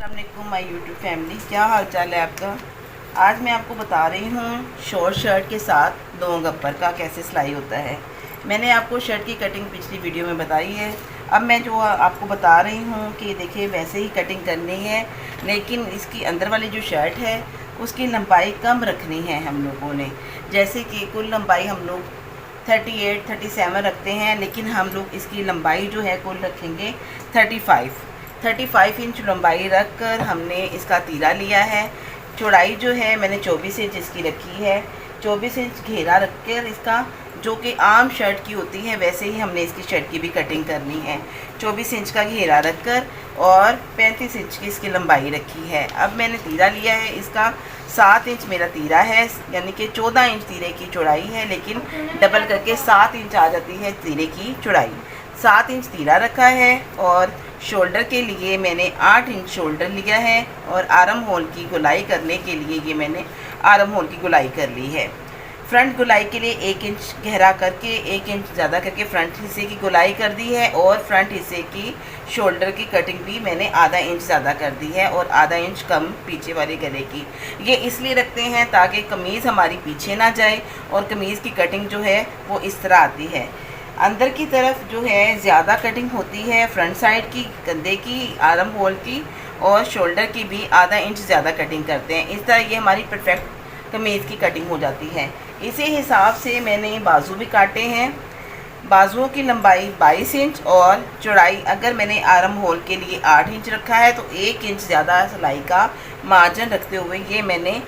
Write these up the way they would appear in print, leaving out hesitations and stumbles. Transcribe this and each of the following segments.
अस्सलामुअलैकुम my YouTube family, क्या हाल चाल है आपका। आज मैं आपको बता रही हूँ शॉर्ट शर्ट के साथ लॉन्ग अपर का कैसे सिलाई होता है। मैंने आपको शर्ट की कटिंग पिछली वीडियो में बताई है। अब मैं जो आपको बता रही हूँ कि देखिए वैसे ही कटिंग करनी है, लेकिन इसकी अंदर वाली जो शर्ट है उसकी लंबाई कम रखनी है हम लोगों ने। जैसे कि कुल लंबाई हम लोग 38 37 रखते हैं, लेकिन हम लोग इसकी लंबाई जो है कुल रखेंगे 35 इंच लंबाई रख कर हमने इसका तीरा लिया है। चौड़ाई जो है मैंने 24 इंच इसकी रखी है। 24 इंच घेरा रख कर इसका, जो कि आम शर्ट की होती है वैसे ही हमने इसकी शर्ट की भी कटिंग करनी है। 24 इंच का घेरा रख कर और 35 इंच की इसकी लंबाई रखी है। अब मैंने तीरा लिया है इसका 7 इंच मेरा तीरा है, यानी कि 14 इंच तीरे की चौड़ाई है, लेकिन डबल करके 7 इंच आ जाती है तीरे की चौड़ाई। 7 इंच तीरा रखा है और शोल्डर के लिए मैंने 8 इंच शोल्डर लिया है और आर्म होल की गुलाई करने के लिए ये मैंने आर्म होल की गुलाई कर ली है। फ्रंट गुलाई के लिए 1 इंच गहरा करके 1 इंच ज़्यादा करके फ्रंट हिस्से की गुलाई कर दी है और फ्रंट हिस्से की शोल्डर की कटिंग भी मैंने आधा इंच ज़्यादा कर दी है और आधा इंच कम पीछे वाले गले की। ये इसलिए रखते हैं ताकि कमीज़ हमारी पीछे ना जाए और कमीज़ की कटिंग जो है वो इस तरह आती है। अंदर की तरफ जो है ज़्यादा कटिंग होती है फ्रंट साइड की, कंधे की, आर्म होल की और शोल्डर की भी आधा इंच ज़्यादा कटिंग करते हैं। इस तरह ये हमारी परफेक्ट कमीज़ की कटिंग हो जाती है। इसी हिसाब से मैंने बाजू भी काटे हैं। बाजुओं की लंबाई 22 इंच और चौड़ाई अगर मैंने आर्म होल के लिए 8 इंच रखा है तो 1 इंच ज़्यादा सिलाई का मार्जिन रखते हुए ये मैंने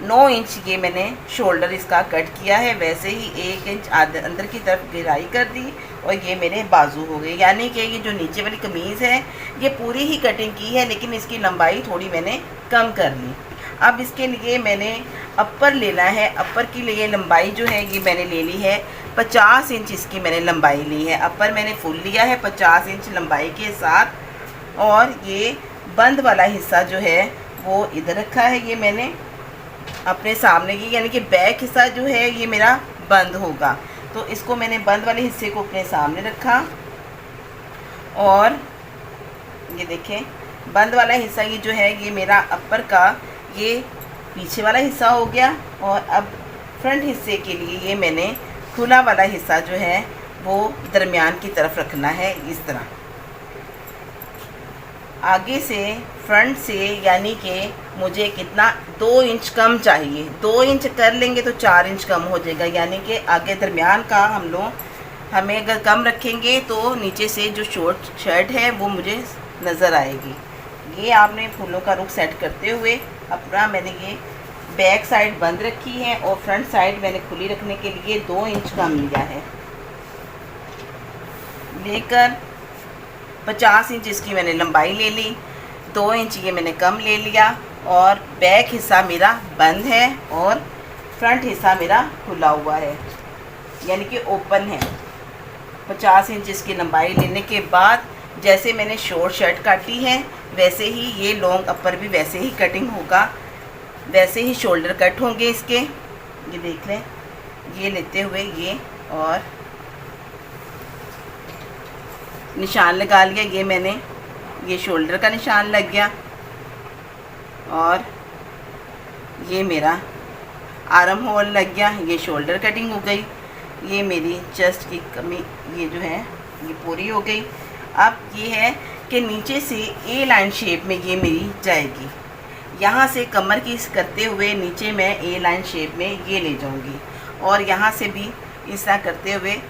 9 इंच ये मैंने शोल्डर इसका कट किया है। वैसे ही 1 इंच अंदर की तरफ गहराई कर दी और ये मेरे बाजू हो गए। यानी कि ये जो नीचे वाली कमीज़ है ये पूरी ही कटिंग की है, लेकिन इसकी लंबाई थोड़ी मैंने कम कर ली। अब इसके लिए मैंने अपर लेना है। अपर की लिए लंबाई जो है ये मैंने ले ली है 50 इंच इसकी मैंने लंबाई ली है। अपर मैंने फुल लिया है 50 इंच लंबाई के साथ और ये बंद वाला हिस्सा जो है वो इधर रखा है ये मैंने अपने सामने की, यानी कि बैक हिस्सा जो है ये मेरा बंद होगा, तो इसको मैंने बंद वाले हिस्से को अपने सामने रखा और ये देखें बंद वाला हिस्सा ये जो है ये मेरा अपर का ये पीछे वाला हिस्सा हो गया। और अब फ्रंट हिस्से के लिए ये मैंने खुला वाला हिस्सा जो है वो दरमियान की तरफ रखना है इस तरह आगे से फ्रंट से, यानी कि मुझे कितना 2 इंच कम चाहिए। 2 इंच कर लेंगे तो 4 इंच कम हो जाएगा, यानी कि आगे दरमियान का हमें अगर कम रखेंगे तो नीचे से जो शॉर्ट शर्ट है वो मुझे नज़र आएगी। ये आपने फूलों का रुख सेट करते हुए अपना मैंने ये बैक साइड बंद रखी है और फ्रंट साइड मैंने खुली रखने के लिए 2 इंच कम लिया है। लेकर 50 इंच इसकी मैंने लंबाई ले ली, 2 इंच ये मैंने कम ले लिया और बैक हिस्सा मेरा बंद है और फ्रंट हिस्सा मेरा खुला हुआ है, यानी कि ओपन है। 50 इंच इसकी लंबाई लेने के बाद जैसे मैंने शॉर्ट शर्ट काटी है वैसे ही ये लॉन्ग अपर भी वैसे ही कटिंग होगा, वैसे ही शोल्डर कट होंगे इसके। ये देख लें, ये लेते हुए ये और निशान लगा लिया। ये मैंने ये शोल्डर का निशान लग गया और ये मेरा आर्म होल लग गया। ये शोल्डर कटिंग हो गई। ये मेरी चेस्ट की कमी ये जो है ये पूरी हो गई। अब ये है कि नीचे से ए लाइन शेप में ये मेरी जाएगी। यहाँ से कमर की करते हुए नीचे मैं ए लाइन शेप में ये ले जाऊँगी और यहाँ से भी इस तरह करते हुए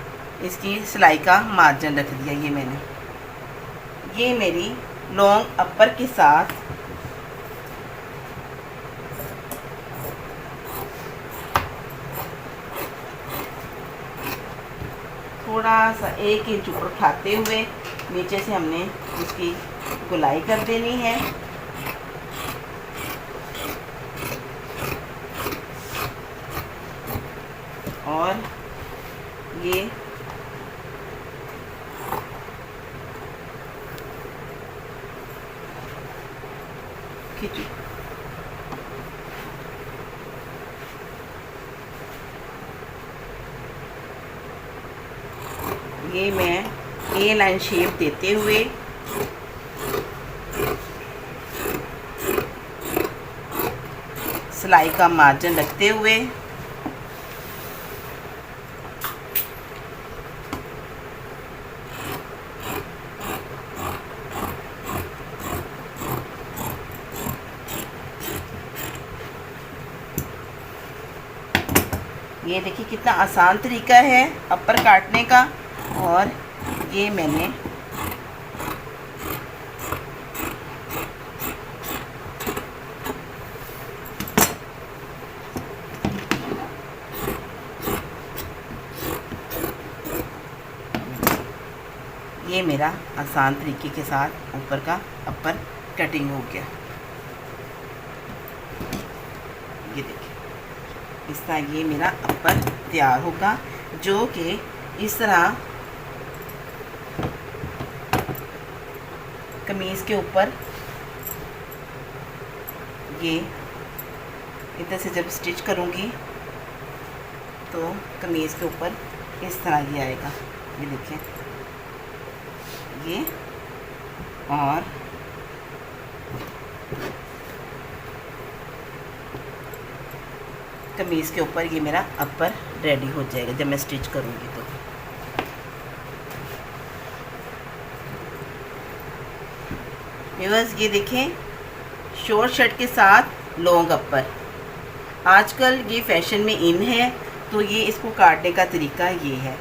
इसकी सिलाई का मार्जिन रख दिया। ये मैंने ये मेरी लॉन्ग अपर के साथ थोड़ा सा 1 इंच ऊपर उठाते हुए नीचे से हमने इसकी गुलाई कर देनी है। और ये खींचो ये मैं ए लाइन शेप देते हुए सिलाई का मार्जिन रखते हुए ये देखिए कितना आसान तरीका है अपर काटने का। और ये मैंने ये मेरा आसान तरीके के साथ ऊपर का अपर कटिंग हो गया। ये देखिए इस तरह ये मेरा अपर तैयार होगा, जो कि इस तरह कमीज़ के ऊपर ये इधर से जब स्टिच करूँगी तो कमीज़ के ऊपर इस तरह ये आएगा। ये देखिए ये, और कमीज़ के ऊपर ये मेरा अपर रेडी हो जाएगा जब मैं स्टिच करूँगी तो। व्यूअर्स ये देखें, शॉर्ट शर्ट के साथ लॉन्ग अपर आजकल ये फैशन में इन है, तो ये इसको काटने का तरीका ये है।